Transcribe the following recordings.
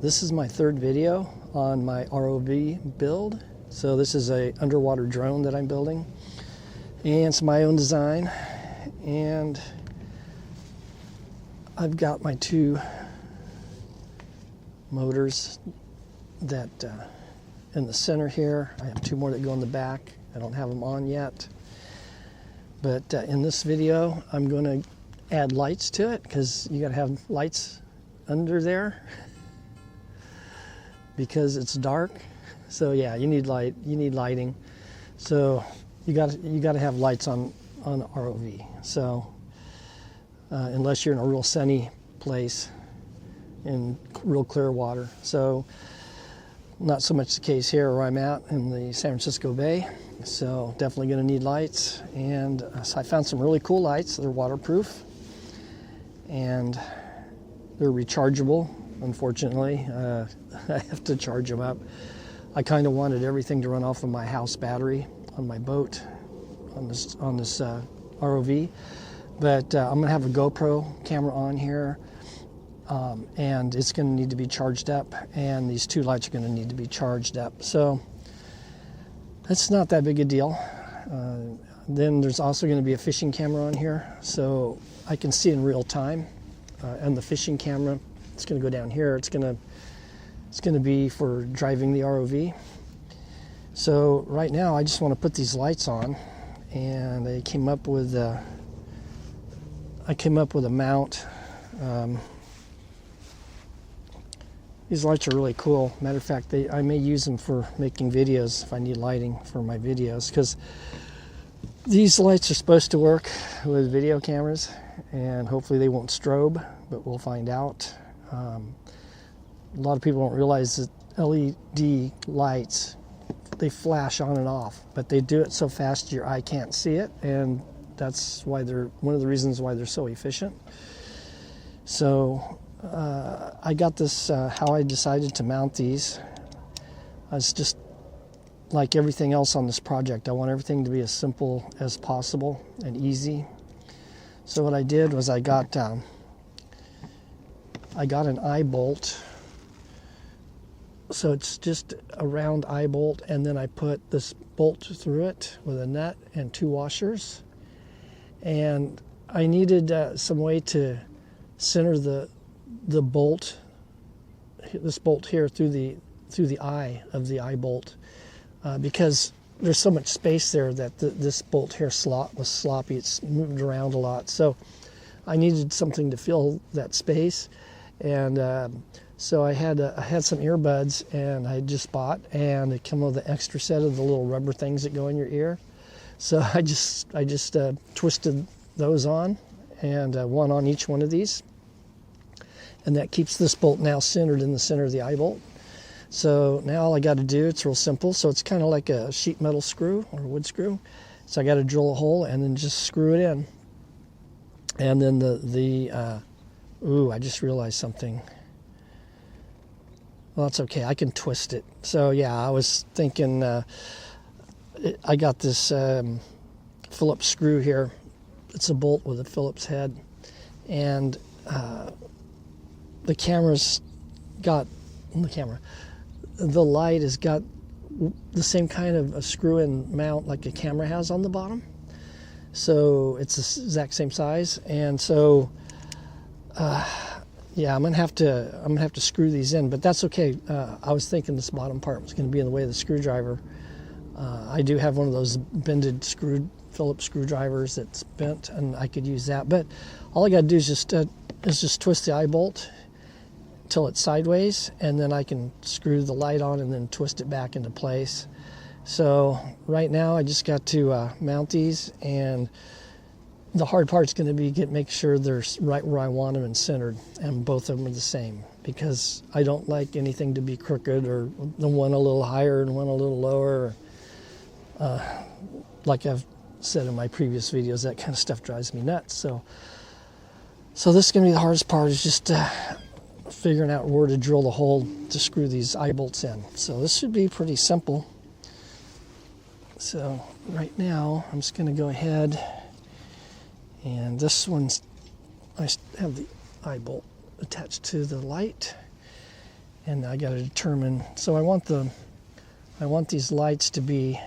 This is my third video on my ROV build. So this is a underwater drone that I'm building, and it's my own design. And I've got my two motors that in the center here. I have two more that go in the back. I don't have them on yet. But in this video, I'm going to add lights to it because you got to have lights under there because it's dark. So yeah, you need light. You need lighting. So you got to have lights on the ROV. So unless you're in a real sunny place in real clear water. So not so much the case here where I'm at in the San Francisco Bay. So definitely going to need lights. And so I found some really cool lights. They're waterproof and they're rechargeable. Unfortunately, I have to charge them up. I kind of wanted everything to run off of my house battery on my boat on this ROV, but I'm gonna have a GoPro camera on here, and it's gonna need to be charged up, and these two lights are gonna need to be charged up. So that's not that big a deal. Then there's also gonna be a fishing camera on here, so I can see in real time. And the fishing camera, it's going to go down here. It's going to be for driving the ROV. So right now, I just want to put these lights on, and I came up with a mount. These lights are really cool. Matter of fact, I may use them for making videos if I need lighting for my videos, because these lights are supposed to work with video cameras, and hopefully they won't strobe, but we'll find out. A lot of people don't realize that LED lights, they flash on and off, but they do it so fast your eye can't see it, and that's why they're one of the reasons why they're so efficient. So I got this, how I decided to mount these. It's just like everything else on this project. I want everything to be as simple as possible and easy. So what I did was I got an eye bolt. So it's just a round eye bolt, and then I put this bolt through it with a nut and two washers. And I needed some way to center the bolt, this bolt here, through the eye of the eye bolt, because there's so much space there that this bolt here was sloppy. It's moved around a lot. So I needed something to fill that space. And so I had some earbuds, and I just bought, and they come with an extra set of the little rubber things that go in your ear. So I just twisted those on, and one on each one of these. And that keeps this bolt now centered in the center of the eye bolt. So now all I got to do, it's real simple. So it's kind of like a sheet metal screw or wood screw. So I got to drill a hole and then just screw it in. And then ooh, I just realized something. Well, that's okay. I can twist it. So yeah, I was thinking, I got this Phillips screw here. It's a bolt with a Phillips head. And the light has got the same kind of a screw-in mount like a camera has on the bottom. So it's the exact same size. And so, yeah, I'm gonna have to screw these in, but that's okay. I was thinking this bottom part was going to be in the way of the screwdriver. I do have one of those bended Phillips screwdrivers that's bent, and I could use that. But all I got to do is just twist the eye bolt till it's sideways, and then I can screw the light on and then twist it back into place. So right now I just got to mount these, and the hard part's going to be make sure they're right where I want them and centered, and both of them are the same, because I don't like anything to be crooked, or the one a little higher and one a little lower. Like I've said in my previous videos, that kind of stuff drives me nuts. So this is going to be the hardest part, is just figuring out where to drill the hole to screw these eye bolts in. So this should be pretty simple. So right now I'm just going to go ahead, and this one's, I have the eye bolt attached to the light, and I got to determine. So I want these lights to be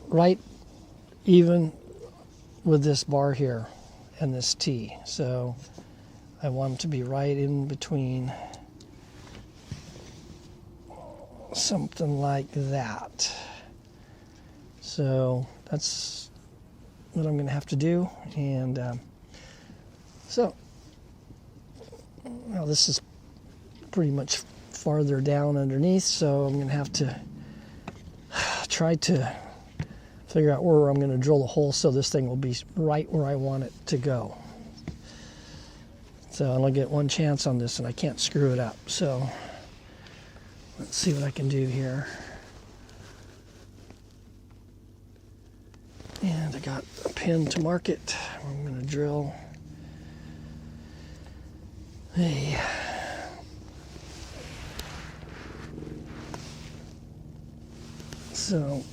right even with this bar here and this T. So I want them to be right in between, something like that. So that's what I'm going to have to do. And so now this is pretty much farther down underneath, so I'm going to have to try to figure out where I'm going to drill the hole so this thing will be right where I want it to go. So I'll get one chance on this and I can't screw it up. So let's see what I can do here. And I got a pin to mark it. I'm going to drill a so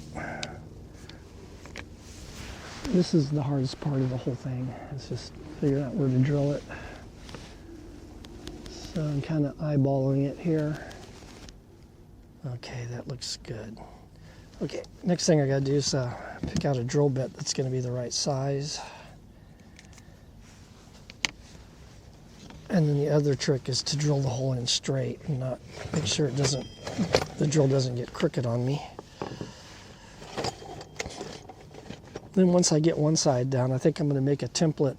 this is the hardest part of the whole thing. It's just figuring out where to drill it. So I'm kind of eyeballing it here. Okay, that looks good. Okay, next thing I got to do is pick out a drill bit that's going to be the right size. And then the other trick is to drill the hole in straight and not make sure the drill doesn't get crooked on me. Then once I get one side down, I think I'm going to make a template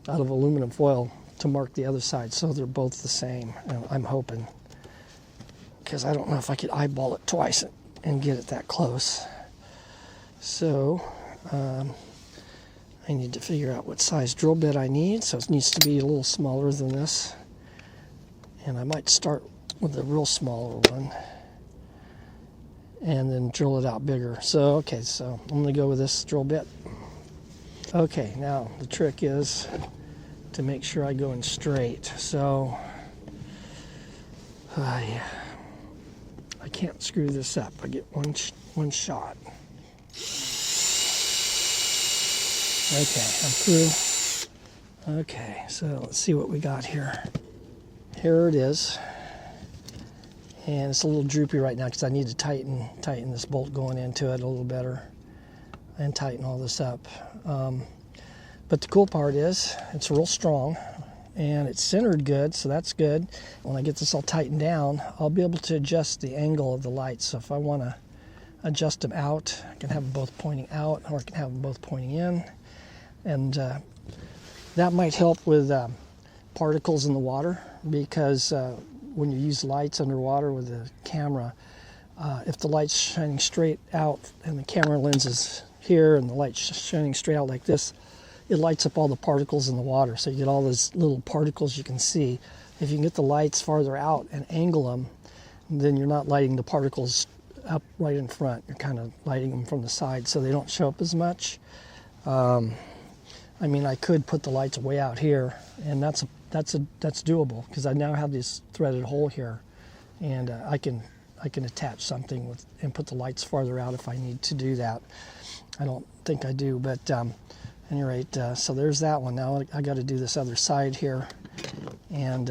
out of aluminum foil to mark the other side so they're both the same. I'm hoping, because I don't know if I could eyeball it twice and get it that close. So I need to figure out what size drill bit I need. So it needs to be a little smaller than this. And I might start with a real smaller one and then drill it out bigger. So, okay, so I'm going to go with this drill bit. Okay, now the trick is to make sure I go in straight. So, I can't screw this up. I get one shot. Okay, I'm through. Okay, so let's see what we got here. Here it is. And it's a little droopy right now because I need to tighten this bolt going into it a little better and tighten all this up. But the cool part is it's real strong and it's centered good, so that's good. When I get this all tightened down, I'll be able to adjust the angle of the lights. So if I want to adjust them out, I can have them both pointing out, or I can have them both pointing in. And that might help with particles in the water, because when you use lights underwater with a camera, if the light's shining straight out and the camera lens is here and the light's shining straight out like this, it lights up all the particles in the water. So you get all those little particles you can see. If you can get the lights farther out and angle them, then you're not lighting the particles up right in front. You're kind of lighting them from the side so they don't show up as much. I mean, I could put the lights way out here, and that's doable because I now have this threaded hole here, and I can attach something with and put the lights farther out if I need to do that. I don't think I do, but at any rate, so there's that one. Now I got to do this other side here, and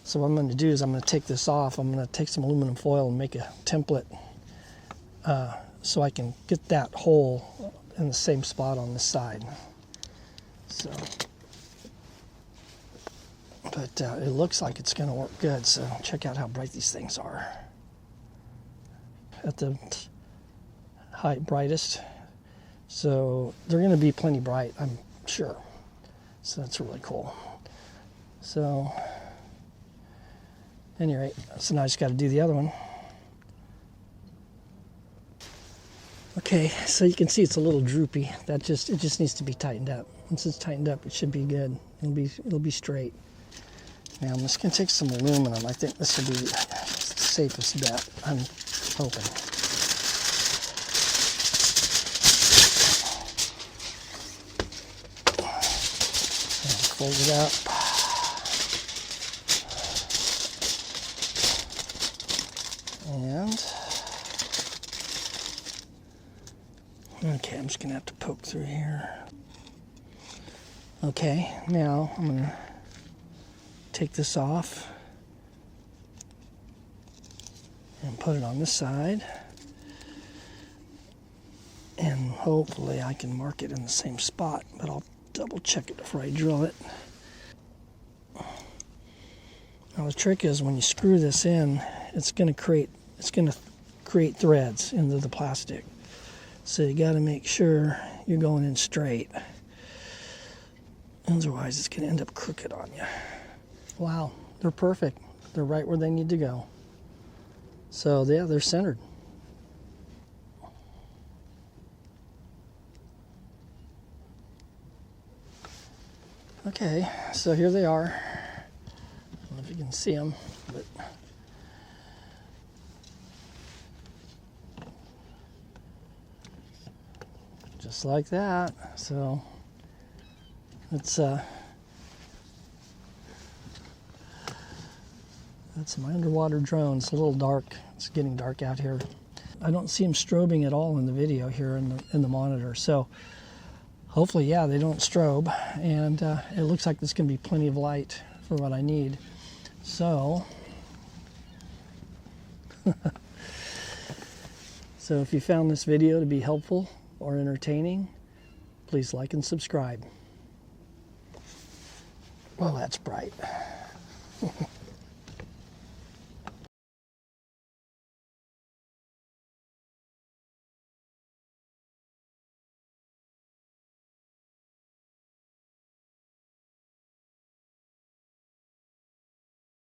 so what I'm going to do is I'm going to take this off. I'm going to take some aluminum foil and make a template so I can get that hole in the same spot on this side. So, but it looks like it's going to work good. So check out how bright these things are at the brightest. So they're going to be plenty bright, I'm sure. So that's really cool. So, at any rate, so now I just got to do the other one. Okay, so you can see it's a little droopy. It just needs to be tightened up. Once it's tightened up, it should be good. It'll be straight. Now I'm just gonna take some aluminum. I think this will be the safest bet. I'm hoping. And fold it up. And okay, I'm just gonna have to poke through here. Okay, now I'm gonna take this off and put it on this side. And hopefully I can mark it in the same spot, but I'll double check it before I drill it. Now the trick is when you screw this in, it's going to create threads into the plastic. So you got to make sure you're going in straight. Otherwise it's going to end up crooked on you. Wow, they're perfect. They're right where they need to go. So yeah, they're centered. Okay, so here they are. I don't know if you can see them, but just like that. So it's that's my underwater drone. It's a little dark. It's getting dark out here. I don't see them strobing at all in the video here in the monitor. So hopefully, yeah, they don't strobe, and it looks like there's going to be plenty of light for what I need. So, so if you found this video to be helpful or entertaining, please like and subscribe. Well, that's bright.